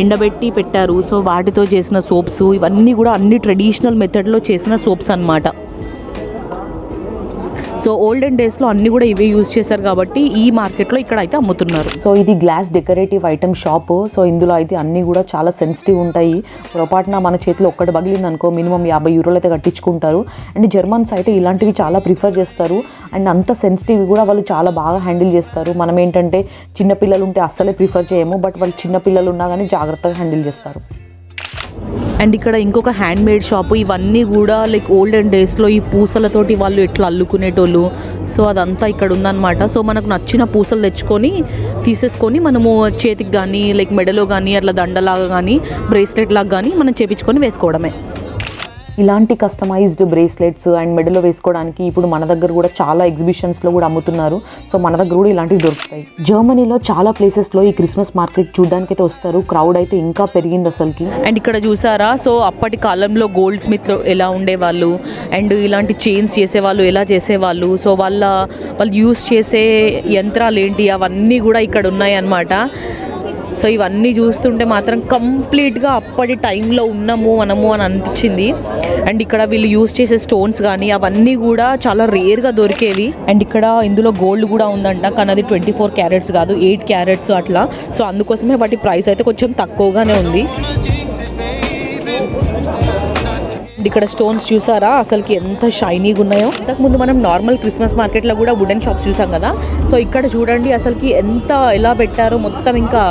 ఎండబెట్టి పెట్టారు. సో వాటితో చేసిన సోప్స్ ఇవన్నీ కూడా అన్ని ట్రెడిషనల్ మెథడ్లో చేసిన సోప్స్ అన్నమాట. సో ఓల్డెన్ డేస్లో అన్నీ కూడా ఇవే యూజ్ చేశారు కాబట్టి ఈ మార్కెట్లో ఇక్కడ అయితే అమ్ముతున్నారు. సో ఇది glass decorative item shop. So ఇందులో అయితే అన్నీ కూడా చాలా సెన్సిటివ్ ఉంటాయి. పొరపాటున మన చేతిలో ఒక్కటి పగిలింది అనుకో మినిమం 50 యూరోలు అయితే కట్టించుకుంటారు. అండ్ జర్మన్స్ అయితే ఇలాంటివి చాలా ప్రిఫర్ చేస్తారు. అండ్ అంత సెన్సిటివ్ కూడా వాళ్ళు చాలా బాగా హ్యాండిల్ చేస్తారు. మనం ఏంటంటే చిన్నపిల్లలు ఉంటే అస్సలే ప్రిఫర్ చేయము, బట్ వాళ్ళు చిన్నపిల్లలు ఉన్నా కానీ జాగ్రత్తగా హ్యాండిల్ చేస్తారు. అండ్ ఇక్కడ ఇంకొక హ్యాండ్ మేడ్ షాప్. ఇవన్నీ కూడా లైక్ ఓల్డెన్ డేస్లో ఈ పూసలతోటి వాళ్ళు ఎట్లా అల్లుకునేటోళ్ళు. సో అదంతా ఇక్కడ ఉందన్నమాట. సో మనకు నచ్చిన పూసలు తెచ్చుకొని తీసేసుకొని మనము చేతికి కానీ లైక్ మెడలో కానీ అట్లా దండలాగా కానీ బ్రేస్లెట్ లాగా కానీ మనం చేపించుకొని వేసుకోవడమే. ఇలాంటి కస్టమైజ్డ్ బ్రేస్లెట్స్ అండ్ మెడలో వేసుకోవడానికి ఇప్పుడు మన దగ్గర కూడా చాలా ఎగ్జిబిషన్స్లో కూడా అమ్ముతున్నారు. సో మన దగ్గర కూడా ఇలాంటివి దొరుకుతాయి. జర్మనీలో చాలా ప్లేసెస్లో ఈ క్రిస్మస్ మార్కెట్ చూడడానికి అయితే వస్తారు. క్రౌడ్ అయితే ఇంకా పెరిగింది అసలుకి. అండ్ ఇక్కడ చూసారా, సో అప్పటి కాలంలో గోల్డ్ స్మిత్ ఎలా ఉండేవాళ్ళు అండ్ ఇలాంటి చైన్స్ చేసేవాళ్ళు ఎలా చేసేవాళ్ళు, సో వాళ్ళు యూస్ చేసే యంత్రాలు ఏంటి అవన్నీ కూడా ఇక్కడ ఉన్నాయి అన్నమాట. సో ఇవన్నీ చూస్తుంటే మాత్రం కంప్లీట్గా అప్పటి టైంలో ఉన్నాము మనము అని అనిపించింది. అండ్ ఇక్కడ వీళ్ళు యూజ్ చేసే స్టోన్స్ కానీ అవన్నీ కూడా చాలా రేర్గా దొరికేవి. అండ్ ఇక్కడ ఇందులో గోల్డ్ కూడా ఉందంట, కానీ అది 24 క్యారెట్స్ కాదు 8 క్యారెట్స్ అట్లా. సో అందుకోసమే వాటి ప్రైస్ అయితే కొంచెం తక్కువగానే ఉంది. ఇక్కడ స్టోన్స్ చూసారా అసలుకి ఎంత షైనీగా ఉన్నాయో. ఇంతకుముందు మనం నార్మల్ క్రిస్మస్ మార్కెట్లో కూడా వుడెన్ షాప్స్ చూసాం కదా. సో ఇక్కడ చూడండి అసలుకి ఎలా పెట్టారో మొత్తం ఇంకా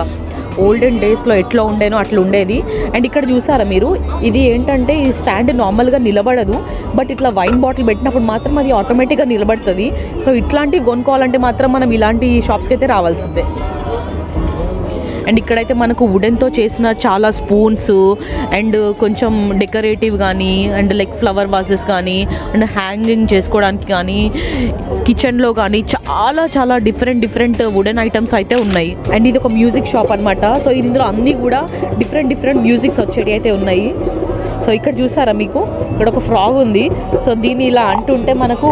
ఓల్డెన్ డేస్లో ఎట్లా ఉండేనో అట్లా ఉండేది. అండ్ ఇక్కడ చూసారా మీరు, ఇది ఏంటంటే ఈ స్టాండ్ నార్మల్గా నిలబడదు, బట్ ఇట్లా వైన్ బాటిల్ పెట్టినప్పుడు మాత్రం అది ఆటోమేటిక్గా నిలబడుతుంది. సో ఇట్లాంటివి కొనుక్కోవాలంటే మాత్రం మనం ఇలాంటి షాప్స్కి అయితే రావాల్సిందే. అండ్ ఇక్కడైతే మనకు వుడెన్తో చేసిన చాలా స్పూన్స్ అండ్ కొంచెం డెకరేటివ్ కానీ అండ్ లైక్ ఫ్లవర్ వాసెస్ కానీ అండ్ హ్యాంగింగ్ చేసుకోవడానికి కానీ కిచెన్లో కానీ చాలా డిఫరెంట్ వుడెన్ ఐటమ్స్ అయితే ఉన్నాయి. అండ్ ఇది ఒక మ్యూజిక్ షాప్ అనమాట. సో ఇందులో అన్నీ కూడా డిఫరెంట్ మ్యూజిక్స్ వచ్చేవి అయితే ఉన్నాయి. సో ఇక్కడ చూసారా మీకు, ఇక్కడ ఒక ఫ్రాగ్ ఉంది. సో దీన్ని ఇలా అంటుంటే మనకు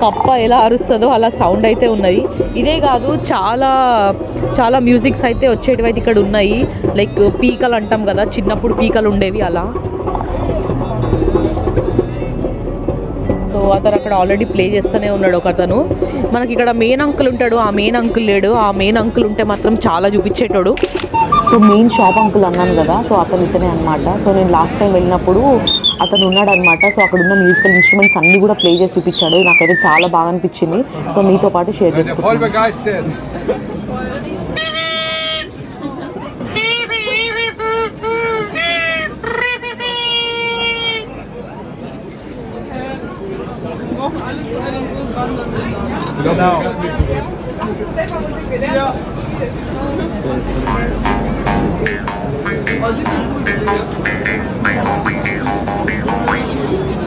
కప్ప ఎలా అరుస్తుందో అలా సౌండ్ అయితే ఉన్నది. ఇదే కాదు చాలా మ్యూజిక్స్ అయితే వచ్చేటివి అయితే ఇక్కడ ఉన్నాయి. లైక్ పీకలు అంటాం కదా, చిన్నప్పుడు పీకలు ఉండేవి అలా. సో అతను అక్కడ ఆల్రెడీ ప్లే చేస్తూనే ఉన్నాడు ఒక అతను. మనకి ఇక్కడ మెయిన్ అంకుల్ ఉంటాడు, ఆ మెయిన్ అంకుల్ లేడు. ఆ మెయిన్ అంకుల్ ఉంటే మాత్రం చాలా చూపించేటోడు. సో మెయిన్ షాప్ అంకుల్ అన్నాను కదా, సో అతను ఇతనే అనమాట. సో నేను లాస్ట్ టైం వెళ్ళినప్పుడు అతను ఉన్నాడు అనమాట. సో అక్కడ ఉన్న మ్యూజికల్ ఇన్స్ట్రుమెంట్స్ అన్నీ కూడా ప్లే చేసి చూపించాడు. నాకైతే చాలా బాగా అనిపించింది. సో మీతో పాటు షేర్ చేసుకుంటాను.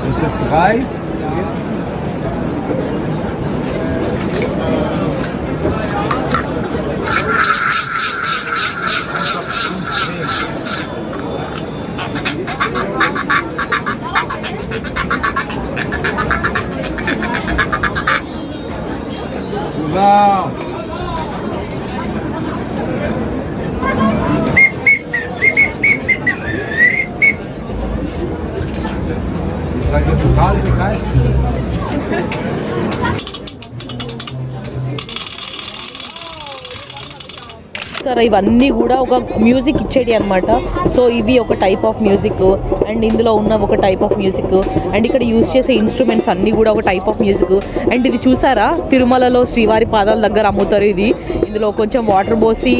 Das sind 3. Wow. Seid ihr total begeistert? Sir ఇవన్నీ కూడా ఒక మ్యూజిక్ ఇచ్చేది అనమాట. సో ఇవి ఒక టైప్ ఆఫ్ మ్యూజిక్ అండ్ ఇందులో ఉన్న ఒక టైప్ ఆఫ్ మ్యూజిక్ అండ్ ఇక్కడ యూజ్ చేసే ఇన్స్ట్రుమెంట్స్ అన్నీ కూడా ఒక టైప్ ఆఫ్ మ్యూజిక్. అండ్ ఇది చూసారా, తిరుమలలో శ్రీవారి పాదాల దగ్గర అమ్ముతారు ఇది. ఇందులో కొంచెం వాటర్ పోసి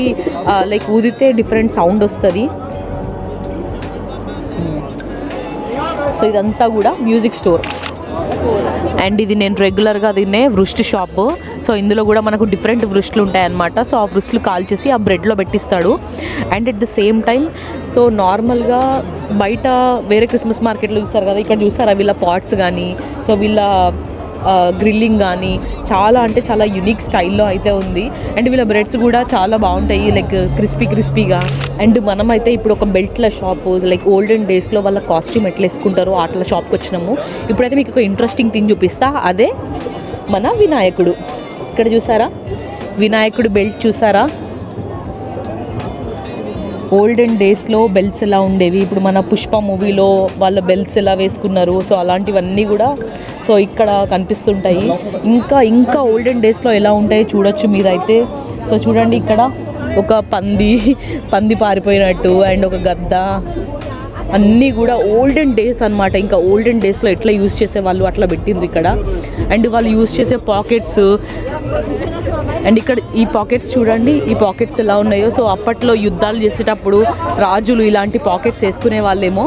లైక్ ఊదితే డిఫరెంట్ సౌండ్ వస్తుంది. సో ఇదంతా కూడా మ్యూజిక్ స్టోర్. అండ్ ఇది నేను రెగ్యులర్గా తినే వృష్టి షాపు. సో ఇందులో కూడా మనకు డిఫరెంట్ వృష్టులు ఉంటాయన్నమాట. సో ఆ వృష్టులు కాల్చేసి ఆ బ్రెడ్లో పెట్టిస్తాడు. And at the same time so నార్మల్గా బయట వేరే క్రిస్మస్ మార్కెట్లో చూస్తారు కదా, ఇక్కడ చూసారా వీళ్ళ పాట్స్ కానీ సో వీళ్ళ గ్రిల్లింగ్ కానీ చాలా యూనిక్ స్టైల్లో అయితే ఉంది. అండ్ వీళ్ళ బ్రెడ్స్ కూడా చాలా బాగుంటాయి, లైక్ క్రిస్పీగా. అండ్ మనమైతే ఇప్పుడు ఒక బెల్ట్ల షాపు, లైక్ ఓల్డెన్ డేస్లో వాళ్ళ కాస్ట్యూమ్ ఎట్లా వేసుకుంటారో అట్లా షాప్కి వచ్చినాము. ఇప్పుడైతే మీకు ఒక ఇంట్రెస్టింగ్ థింగ్ చూపిస్తా, అదే మన వినాయకుడు. ఇక్కడ చూసారా వినాయకుడు బెల్ట్ చూసారా? ఓల్డెన్ డేస్లో బెల్ట్స్ ఎలా ఉండేవి, ఇప్పుడు మన పుష్ప మూవీలో వాళ్ళ బెల్ట్స్ ఎలా వేసుకున్నారు, సో అలాంటివన్నీ కూడా సో ఇక్కడ కనిపిస్తుంటాయి. ఇంకా ఓల్డెన్ డేస్లో ఎలా ఉంటాయో చూడొచ్చు మీరైతే. సో చూడండి, ఇక్కడ ఒక పంది పారిపోయినట్టు అండ్ ఒక గద్ద, అన్నీ కూడా ఓల్డెన్ డేస్ అనమాట. ఇంకా ఓల్డెన్ డేస్లో ఎట్లా యూజ్ చేసేవాళ్ళు అట్లా పెట్టింది ఇక్కడ. అండ్ వాళ్ళు యూజ్ చేసే పాకెట్స్, అండ్ ఇక్కడ ఈ పాకెట్స్ చూడండి, ఈ పాకెట్స్ ఎలా ఉన్నాయో. సో అప్పట్లో యుద్ధాలు చేసేటప్పుడు రాజులు ఇలాంటి పాకెట్స్ వేసుకునే వాళ్ళేమో.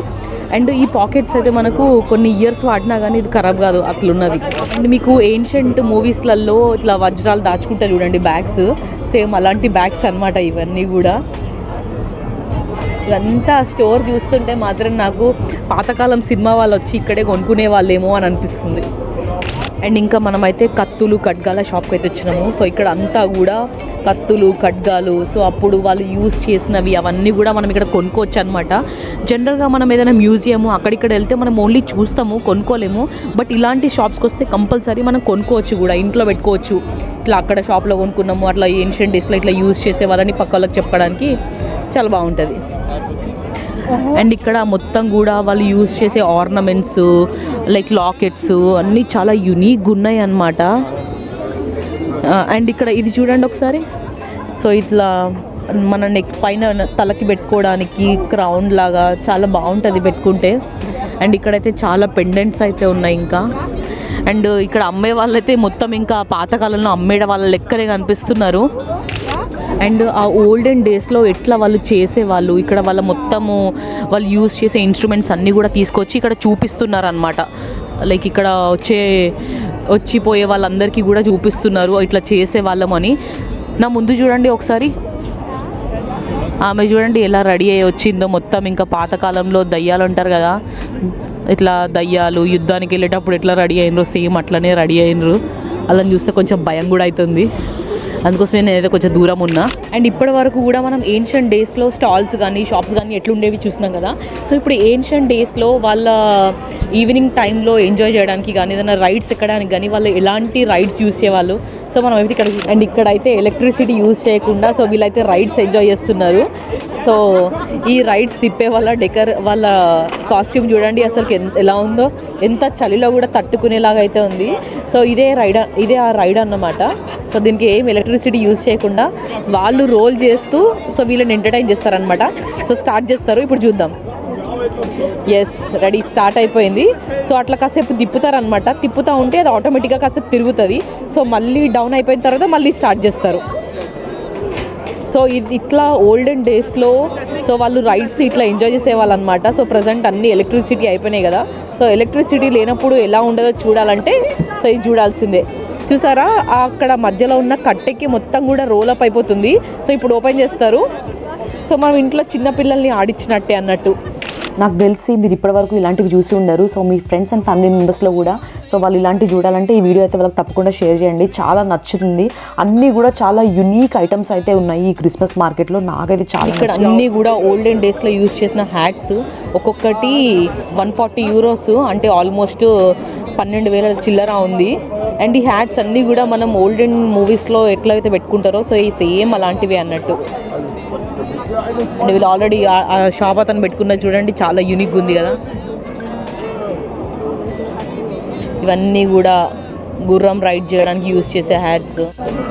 అండ్ ఈ పాకెట్స్ అయితే మనకు కొన్ని ఇయర్స్ వాడినా కానీ ఇది ఖరాబ్ కాదు, అట్లున్నది. అండ్ మీకు ఏన్షియంట్ మూవీస్లలో ఇట్లా వజ్రాలు దాచుకుంటారు చూడండి బ్యాగ్స్, సేమ్ అలాంటి బ్యాగ్స్ అనమాట ఇవన్నీ కూడా. ఇదంతా స్టోర్ చూస్తుంటే మాత్రం నాకు పాతకాలం సినిమా వాళ్ళు వచ్చి ఇక్కడే కొనుక్కునే వాళ్ళేమో అని అనిపిస్తుంది. అండ్ ఇంకా మనమైతే కత్తులు ఖడ్గాల షాప్కి అయితే వచ్చినాము. సో ఇక్కడ అంతా కూడా కత్తులు ఖడ్గాలు, సో అప్పుడు వాళ్ళు యూజ్ చేసినవి అవన్నీ కూడా మనం ఇక్కడ కొనుక్కోవచ్చు అనమాట. జనరల్గా మనం ఏదైనా మ్యూజియము అక్కడిక్కడ వెళ్తే మనం ఓన్లీ చూస్తాము, కొనుక్కోలేము. బట్ ఇలాంటి షాప్స్కి వస్తే కంపల్సరీ మనం కొనుక్కోవచ్చు కూడా, ఇంట్లో పెట్టుకోవచ్చు. ఇట్లా అక్కడ షాప్లో కొనుక్కున్నాము, అట్లా ఏన్షియంట్ డేస్లో ఇట్లా యూజ్ చేసే వాళ్ళని పక్క వాళ్ళకి చెప్పడానికి చాలా బాగుంటుంది. అండ్ ఇక్కడ మొత్తం కూడా వాళ్ళు యూజ్ చేసే ఆర్నమెంట్స్ లైక్ లాకెట్స్ అన్నీ చాలా యునీక్గా ఉన్నాయి అన్నమాట. అండ్ ఇక్కడ ఇది చూడండి ఒకసారి. సో ఇట్లా మన నెక్ పైన తలకి పెట్టుకోవడానికి క్రౌన్ లాగా చాలా బాగుంటుంది పెట్టుకుంటే. అండ్ ఇక్కడైతే చాలా పెండెంట్స్ అయితే ఉన్నాయి ఇంకా. అండ్ ఇక్కడ అమ్మే వాళ్ళైతే మొత్తం ఇంకా పాతకాలంలో అమ్మేడ వాళ్ళ లెక్కనే కనిపిస్తున్నారు. అండ్ ఆ ఓల్డెన్ డేస్లో ఎట్లా వాళ్ళు చేసేవాళ్ళు, ఇక్కడ వాళ్ళ మొత్తము వాళ్ళు యూజ్ చేసే ఇన్స్ట్రుమెంట్స్ అన్నీ కూడా తీసుకొచ్చి ఇక్కడ చూపిస్తున్నారు అనమాట. లైక్ ఇక్కడ వచ్చిపోయే వాళ్ళందరికీ కూడా చూపిస్తున్నారు ఇట్లా చేసే వాళ్ళమని. నా ముందు చూడండి ఒకసారి, ఆమె చూడండి ఎలా రెడీ అయ్యి వచ్చిందో. మొత్తం ఇంకా పాతకాలంలో దయ్యాలు అంటారు కదా, ఇట్లా దయ్యాలు యుద్ధానికి వెళ్ళేటప్పుడు ఎట్లా రెడీ అయినరో సేమ్ అట్లనే రెడీ అయినరు. అలా చూస్తే కొంచెం భయం కూడా అవుతుంది, అందుకోసమే నేనైతే కొంచెం దూరం ఉన్నా. అండ్ ఇప్పటి వరకు కూడా మనం ఏన్షియంట్ డేస్లో స్టాల్స్ కానీ షాప్స్ కానీ ఎట్లుండేవి చూసినాం కదా. సో ఇప్పుడు ఏన్షియంట్ డేస్లో వాళ్ళ ఈవినింగ్ టైంలో ఎంజాయ్ చేయడానికి కానీ ఏదైనా రైడ్స్ ఎక్కడానికి కానీ వాళ్ళు ఎలాంటి రైడ్స్ యూస్ చేసేవాళ్ళు. సో మనం అయితే ఇక్కడ అండ్ ఇక్కడైతే ఎలక్ట్రిసిటీ యూజ్ చేయకుండా సో వీళ్ళైతే రైడ్స్ ఎంజాయ్ చేస్తున్నారు. సో ఈ రైడ్స్ తిప్పే వాళ్ళ కాస్ట్యూమ్ చూడండి అసలు ఎలా ఉందో, ఎంత చలిలో కూడా తట్టుకునేలాగా అయితే ఉంది. సో ఇదే ఆ రైడ్ అన్నమాట. సో దీనికి ఏం ఎలక్ట్రిసిటీ యూజ్ చేయకుండా వాళ్ళు రోల్ చేస్తూ సో వీళ్ళని ఎంటర్టైన్ చేస్తారనమాట. సో స్టార్ట్ చేస్తారు, ఇప్పుడు చూద్దాం. ఎస్, రెడీ, స్టార్ట్ అయిపోయింది. సో అట్లా కాసేపు తిప్పుతారనమాట, తిప్పుతూ ఉంటే అది ఆటోమేటిక్గా కాసేపు తిరుగుతుంది. సో మళ్ళీ డౌన్ అయిపోయిన తర్వాత మళ్ళీ స్టార్ట్ చేస్తారు. సో ఇది ఇట్లా ఓల్డెన్ డేస్లో సో వాళ్ళు రైడ్స్ ఇట్లా ఎంజాయ్ చేసేవాళ్ళు అనమాట. సో ప్రజెంట్ అన్ని ఎలక్ట్రిసిటీ అయిపోయినాయి కదా. సో ఎలక్ట్రిసిటీ లేనప్పుడు ఎలా ఉండదో చూడాలంటే సో ఇది చూడాల్సిందే. చూసారా, అక్కడ మధ్యలో ఉన్న కట్టెకి మొత్తం కూడా రోల్ అప్ అయిపోతుంది. సో ఇప్పుడు ఓపెన్ చేస్తారు. సో మనం ఇంట్లో చిన్నపిల్లల్ని ఆడించినట్టే అన్నట్టు. నాకు తెలిసి మీరు ఇప్పటివరకు ఇలాంటివి చూసి ఉండరు. సో మీ ఫ్రెండ్స్ అండ్ ఫ్యామిలీ మెంబర్స్లో కూడా సో వాళ్ళు ఇలాంటివి చూడాలంటే ఈ వీడియో అయితే వాళ్ళకి తప్పకుండా షేర్ చేయండి, చాలా నచ్చుతుంది. అన్నీ కూడా చాలా యునీక్ ఐటమ్స్ అయితే ఉన్నాయి ఈ క్రిస్మస్ మార్కెట్లో. నాకైతే చాలా ఇక్కడ అన్నీ కూడా ఓల్డెన్ డేస్లో యూజ్ చేసిన హ్యాట్స్ ఒక్కొక్కటి 140 యూరోస్, అంటే ఆల్మోస్ట్ 12,000 చిల్లర ఉంది. అండ్ ఈ హ్యాట్స్ అన్నీ కూడా మనం ఓల్డెన్ మూవీస్లో ఎట్లయితే పెట్టుకుంటారో సో ఈ సేమ్ అలాంటివి అన్నట్టు. అండ్ వీళ్ళు ఆల్రెడీ ఆ షాప్ అతను పెట్టుకున్నది చూడండి, చాలా యూనిక్ ఉంది కదా. ఇవన్నీ కూడా గుర్రం రైడ్ చేయడానికి యూజ్ చేసే హ్యాట్స్.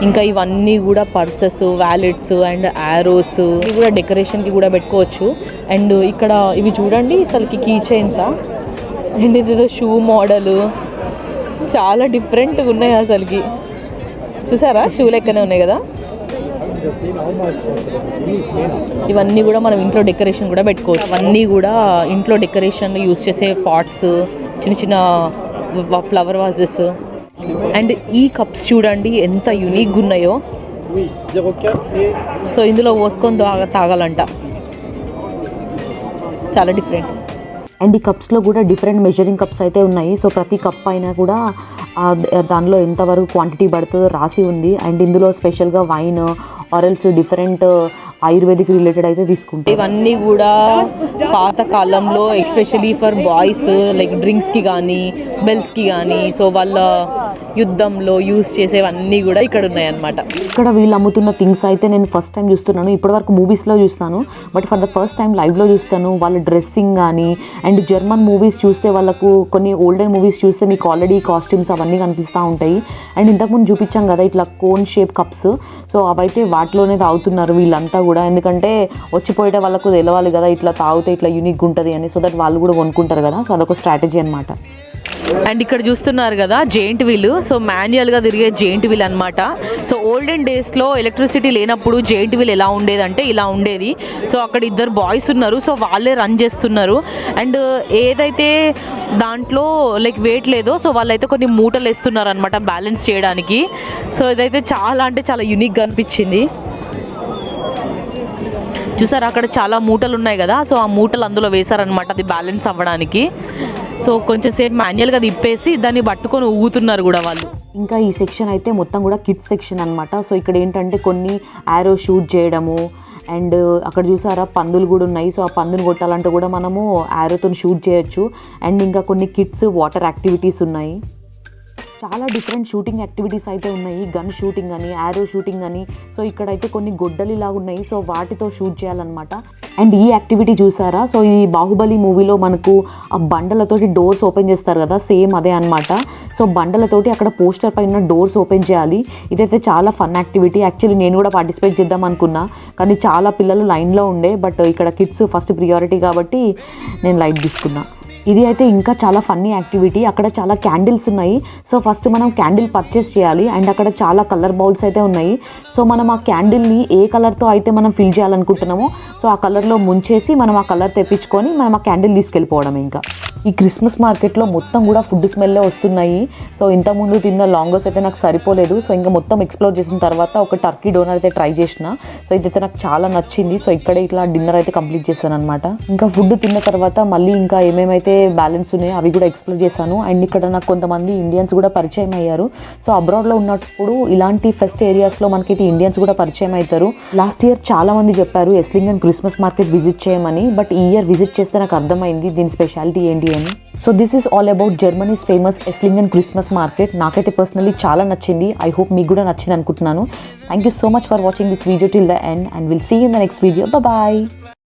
ఇంకా ఇవన్నీ కూడా పర్సెస్, వ్యాలెట్స్ అండ్ యారోస్, ఇవి కూడా డెకరేషన్కి కూడా పెట్టుకోవచ్చు. అండ్ ఇక్కడ ఇవి చూడండి అసలుకి కీ చైన్సా, అండ్ ఇదేదో షూ మోడల్, చాలా డిఫరెంట్గా ఉన్నాయి అసలుకి. చూసారా, షూ లెక్కనే ఉన్నాయి కదా. ఇవన్నీ కూడా మనం ఇంట్లో డెకరేషన్ కూడా పెట్టుకోవచ్చు. అవన్నీ కూడా ఇంట్లో డెకరేషన్ యూజ్ చేసే పాట్స్, చిన్న చిన్న ఫ్లవర్ వాజెస్. అండ్ ఈ కప్స్ చూడండి ఎంత యూనిక్గా ఉన్నాయో. సో ఇందులో పోసుకొని తాగాలంట, చాలా డిఫరెంట్. అండ్ ఈ కప్స్లో కూడా డిఫరెంట్ మెజరింగ్ కప్స్ అయితే ఉన్నాయి. సో ప్రతి కప్ అయినా కూడా దానిలో ఎంతవరకు క్వాంటిటీ పడుతుందో రాసి ఉంది. అండ్ ఇందులో స్పెషల్గా wine or else different ayurvedic related అయితే తీసుకుంటాం. ఇవన్నీ కూడా పాత కాలంలో ఎస్పెషలీ ఫర్ బాయ్స్ లైక్ డ్రింక్స్కి కానీ బెల్స్కి కానీ సో వాళ్ళ యుద్ధంలో యూస్ చేసేవన్నీ కూడా ఇక్కడ ఉన్నాయన్నమాట. ఇక్కడ వీళ్ళు అమ్ముతున్న థింగ్స్ అయితే నేను ఫస్ట్ టైం చూస్తున్నాను. ఇప్పటివరకు మూవీస్లో చూస్తాను, but for the first time లైవ్లో చూస్తాను. వాళ్ళ డ్రెస్సింగ్ కానీ అండ్ జర్మన్ మూవీస్ చూస్తే వాళ్ళకు కొన్ని ఓల్డెన్ మూవీస్ చూస్తే మీకు ఆల్రెడీ కాస్ట్యూమ్స్ అవన్నీ కనిపిస్తూ ఉంటాయి. అండ్ ఇంతకుముందు చూపించాం కదా ఇట్లా కోన్ షేప్ కప్స్, సో అవైతే వాటిలోనే తాగుతున్నారు వీళ్ళంతా కూడా. ఎందుకంటే వచ్చిపోయేట వాళ్ళకు తెలవాలి కదా ఇట్లా తాగితే ఇట్లా యూనిక్గా ఉంటుంది అని, సో దట్ వాళ్ళు కూడా కొనుక్కుంటారు కదా. సో అదొక స్ట్రాటజీ అనమాట. అండ్ ఇక్కడ చూస్తున్నారు కదా జెయింట్ వీల్, సో మాన్యువల్గా తిరిగే జెయింట్ వీల్ అనమాట. సో ఓల్డెన్ డేస్లో ఎలక్ట్రిసిటీ లేనప్పుడు జెయింట్ వీల్ ఎలా ఉండేదంటే ఇలా ఉండేది. సో అక్కడ ఇద్దరు బాయ్స్ ఉన్నారు, సో వాళ్ళే రన్ చేస్తున్నారు. అండ్ ఏదైతే దాంట్లో లైక్ వెయిట్ లేదో సో వాళ్ళైతే కొన్ని మూటలు వేస్తున్నారు అనమాట బ్యాలెన్స్ చేయడానికి. సో ఇదైతే చాలా అంటే చాలా యూనిక్గా అనిపించింది. చూసారు అక్కడ చాలా మూటలు ఉన్నాయి కదా, సో ఆ మూటలు అందులో వేశారనమాట అది బ్యాలెన్స్ అవ్వడానికి. సో కొంచెం సేపు మాన్యువల్గా తిప్పేసి దాన్ని పట్టుకొని ఊగుతున్నారు కూడా వాళ్ళు. ఇంకా ఈ సెక్షన్ అయితే మొత్తం కూడా కిడ్స్ సెక్షన్ అనమాట. సో ఇక్కడ ఏంటంటే కొన్ని యారో షూట్ చేయడము, అండ్ అక్కడ చూసారా పందులు కూడా ఉన్నాయి. సో ఆ పందుని కొట్టాలంటే కూడా మనము యారోతో షూట్ చేయొచ్చు. అండ్ ఇంకా కొన్ని కిడ్స్ వాటర్ యాక్టివిటీస్ ఉన్నాయి. చాలా డిఫరెంట్ షూటింగ్ యాక్టివిటీస్ అయితే ఉన్నాయి, గన్ షూటింగ్ అని, యారో షూటింగ్ అని. సో ఇక్కడైతే కొన్ని గొడ్డలిలాగా ఉన్నాయి, సో వాటితో షూట్ చేయాలన్నమాట. అండ్ ఈ యాక్టివిటీ చూసారా, సో ఈ బాహుబలి మూవీలో మనకు ఆ బండలతోటి డోర్స్ ఓపెన్ చేస్తారు కదా, సేమ్ అదే అనమాట. సో బండలతోటి అక్కడ పోస్టర్ పైన డోర్స్ ఓపెన్ చేయాలి. ఇదైతే చాలా ఫన్ యాక్టివిటీ. యాక్చువల్లీ నేను కూడా పార్టిసిపేట్ చేద్దాం అనుకున్నా, కానీ చాలా పిల్లలు లైన్లో ఉండే. బట్ ఇక్కడ కిడ్స్ ఫస్ట్ ప్రియారిటీ కాబట్టి నేను లైట్ తీసుకున్నా. ఇది అయితే ఇంకా చాలా ఫన్నీ యాక్టివిటీ. అక్కడ చాలా క్యాండిల్స్ ఉన్నాయి. సో ఫస్ట్ మనం క్యాండిల్ పర్చేస్ చేయాలి. అండ్ అక్కడ చాలా కలర్ బౌల్స్ అయితే ఉన్నాయి. సో మనం ఆ క్యాండిల్ని ఏ కలర్తో అయితే మనం ఫిల్ చేయాలనుకుంటున్నామో సో ఆ కలర్లో ముంచేసి మనం ఆ కలర్ తెప్పించుకొని మనం ఆ క్యాండిల్ తీసుకెళ్ళిపోవడం. ఇంకా ఈ క్రిస్మస్ మార్కెట్లో మొత్తం కూడా ఫుడ్ స్మెల్లే వస్తున్నాయి. సో ఇంతకుముందు తిన్న లాంగోస్ అయితే నాకు సరిపోలేదు. సో ఇంకా మొత్తం ఎక్స్ప్లోర్ చేసిన తర్వాత ఒక టర్కీ డోనర్ అయితే ట్రై చేసిన. సో ఇదైతే నాకు చాలా నచ్చింది. సో ఇక్కడే ఇట్లా డిన్నర్ అయితే కంప్లీట్ చేశాను అనమాట. ఇంకా ఫుడ్ తిన్న తర్వాత మళ్ళీ ఇంకా ఏమేమైతే బ్యాలెన్స్ ఉన్నాయో అవి కూడా ఎక్స్ప్లోర్ చేశాను. అండ్ ఇక్కడ నాకు కొంతమంది ఇండియన్స్ కూడా పరిచయం అయ్యారు. సో అబ్రాడ్లో ఉన్నప్పుడు ఇలాంటి ఫెస్ట్ ఏరియాస్లో మనకైతే ఇండియన్స్ కూడా పరిచయం అవుతారు. లాస్ట్ ఇయర్ చాలా మంది చెప్పారు ఎస్లింగన్ క్రిస్మస్ మార్కెట్ విజిట్ చేయమని, బట్ ఈ ఇయర్ విజిట్ చేస్తే నాకు అర్థమైంది దీని స్పెషాలిటీ ఏంటి అని. So this is all about Germany's famous Esslingen Christmas market. నాకైతే పర్సనలీ చాలా నచ్చింది. ఐ హోప్ మీకు కూడా నచ్చింది అనుకుంటున్నాను. Thank you so much for watching this video till the end and will see in the next video. Bye.